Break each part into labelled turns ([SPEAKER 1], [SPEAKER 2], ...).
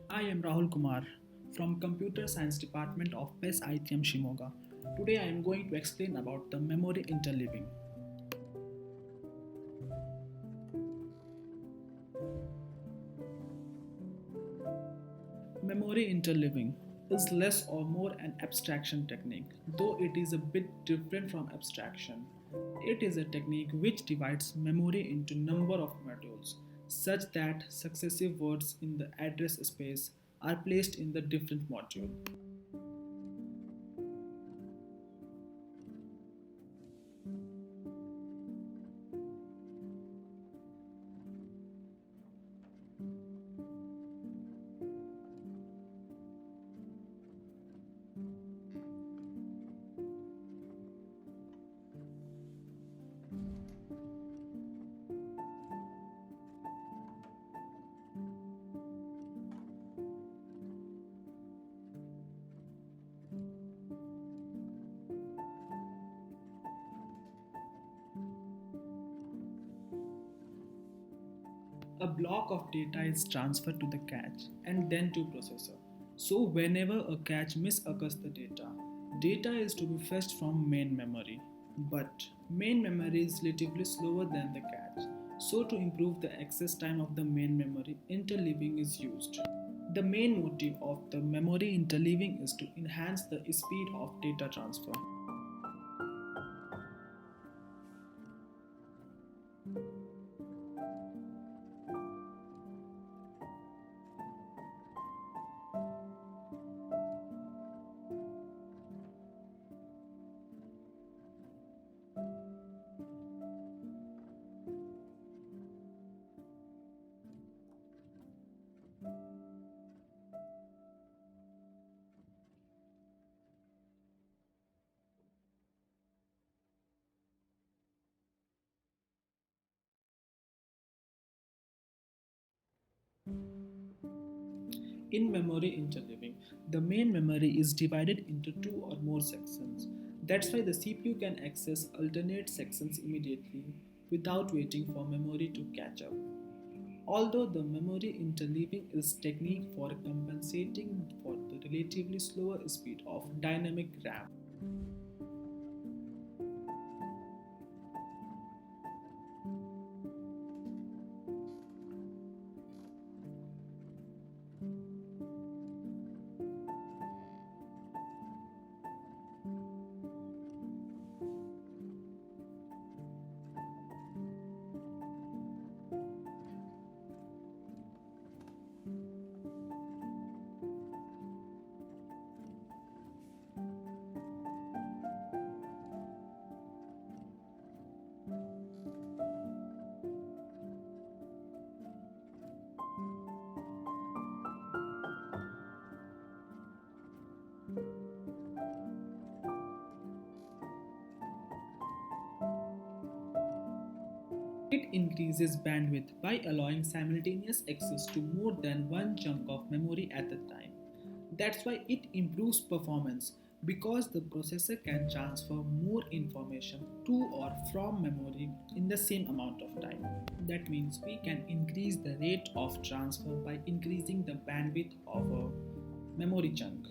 [SPEAKER 1] I am Rahul Kumar from Computer Science Department of PES ITM Shimoga. Today I am going to explain about the memory interleaving. Memory interleaving is less or more an abstraction technique, though it is a bit different from abstraction. It is a technique which divides memory into number of modules such that successive words in the address space are placed in the different module. A block of data is transferred to the cache and then to processor. So whenever a cache misoccurs the data is to be fetched from main memory. But main memory is relatively slower than the cache. So to improve the access time of the main memory, interleaving is used. The main motive of the memory interleaving is to enhance the speed of data transfer. In memory interleaving, the main memory is divided into two or more sections. That's why the CPU can access alternate sections immediately without waiting for memory to catch up. Although the memory interleaving is technique for compensating for the relatively slower speed of dynamic RAM. It increases bandwidth by allowing simultaneous access to more than one chunk of memory at a time. That's why it improves performance because the processor can transfer more information to or from memory in the same amount of time. That means we can increase the rate of transfer by increasing the bandwidth of a memory chunk.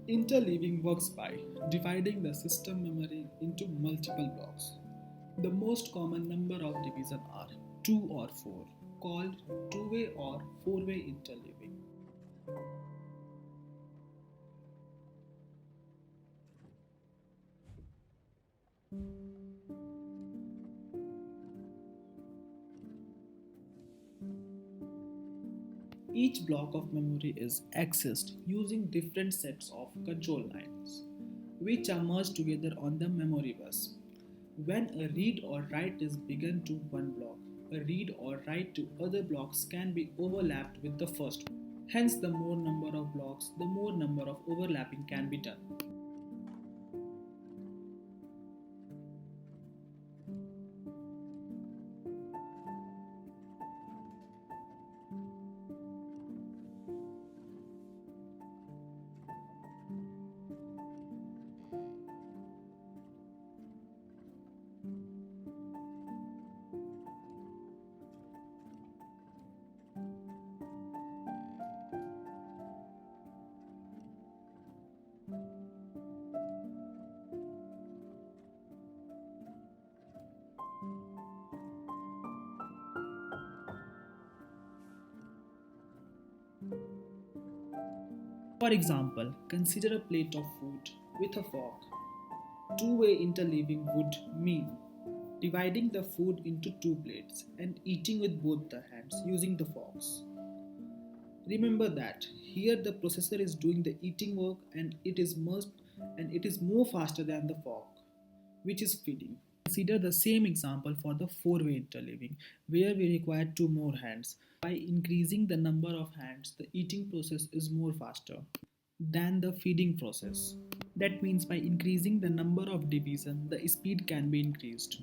[SPEAKER 1] Interleaving works by dividing the system memory into multiple blocks. The most common number of divisions are 2 or 4, called two-way or four-way interleaving. Each block of memory is accessed using different sets of control lines, which are merged together on the memory bus. When a read or write is begun to one block, a read or write to other blocks can be overlapped with the first one. Hence, the more number of blocks, the more number of overlapping can be done. For example, consider a plate of food with a fork. Two-way interleaving would mean dividing the food into two plates and eating with both the hands using the forks. Remember that here the processor is doing the eating work and it is more faster than the fork, which is feeding. Consider the same example for the four-way interleaving, where we require two more hands. By increasing the number of hands, the eating process is more faster than the feeding process. That means by increasing the number of division, the speed can be increased.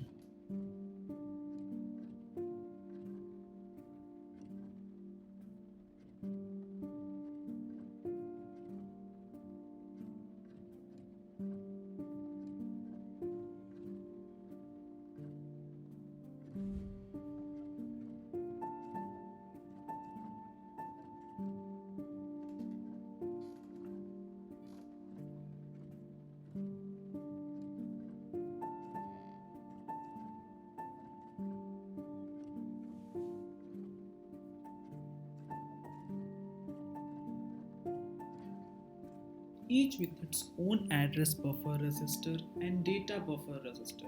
[SPEAKER 1] Each with its own address buffer register and data buffer register.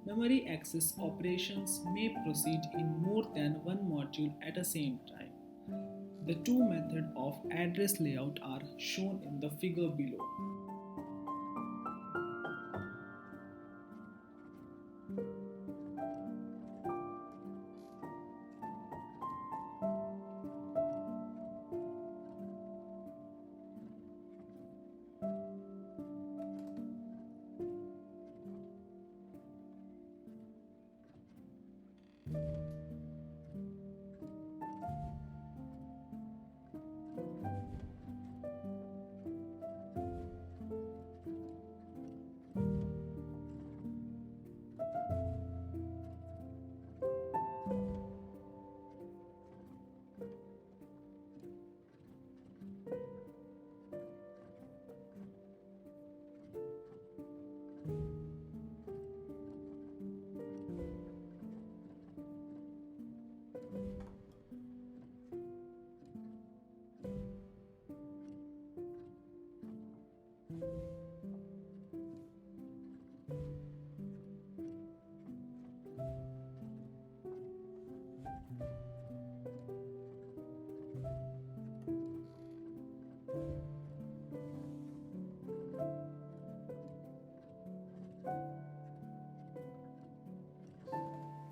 [SPEAKER 1] Memory access operations may proceed in more than one module at the same time. The two methods of address layout are shown in the figure below.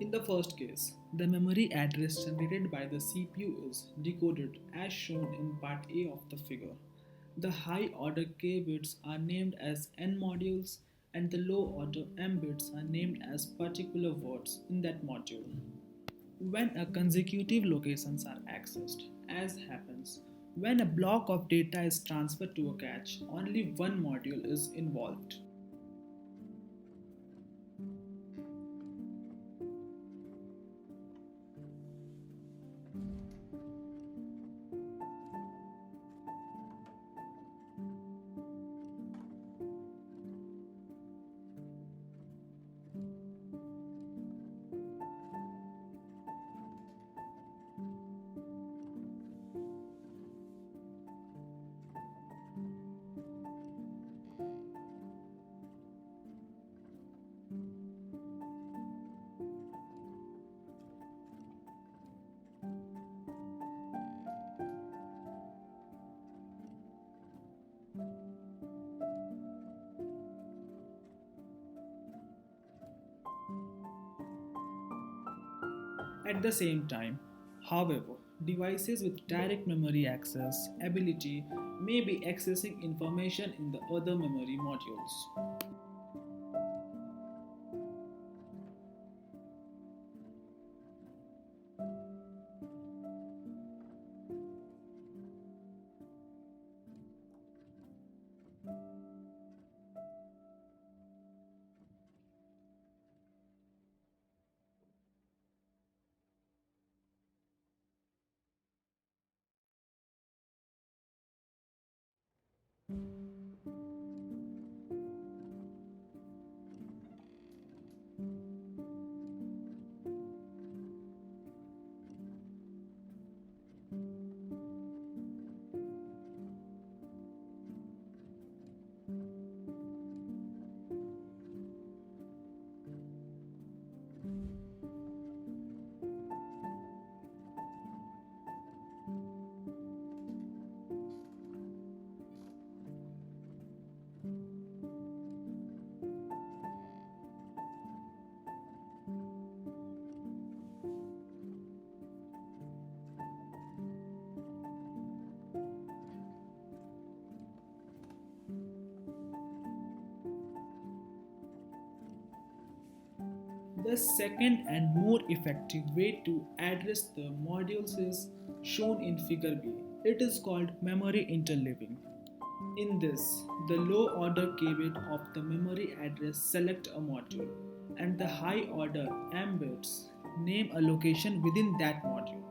[SPEAKER 1] In the first case, the memory address generated by the CPU is decoded as shown in part A of the figure. The high order k bits are named as n modules and the low order m bits are named as particular words in that module. When a consecutive locations are accessed, as happens when a block of data is transferred to a cache, only one module is involved. At the same time, however, devices with direct memory access ability may be accessing information in the other memory modules. The second and more effective way to address the modules is shown in figure B. It is called memory interleaving. In this, the low order k bit of the memory address select a module and the high order m bits name a location within that module.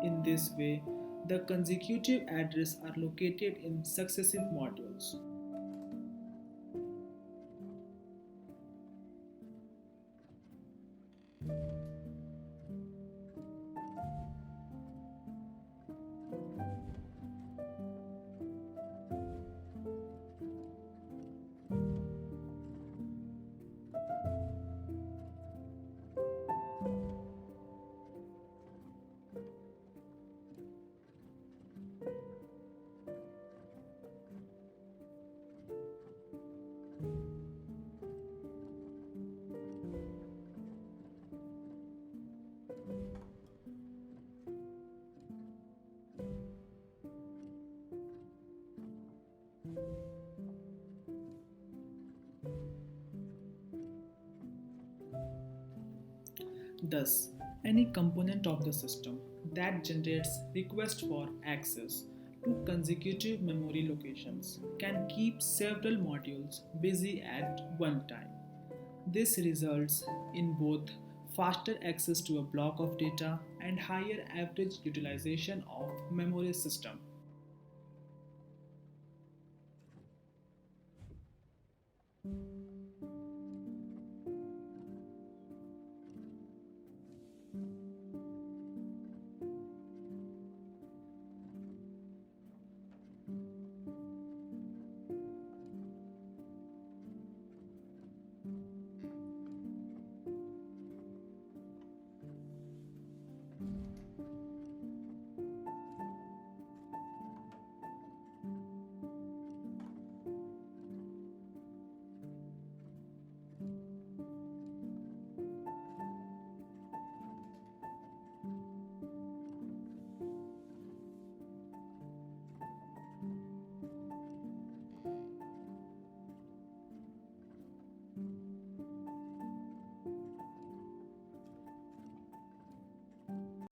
[SPEAKER 1] In this way, the consecutive address are located in successive modules. Thus, any component of the system that generates request for access to consecutive memory locations can keep several modules busy at one time. This results in both faster access to a block of data and higher average utilization of memory system.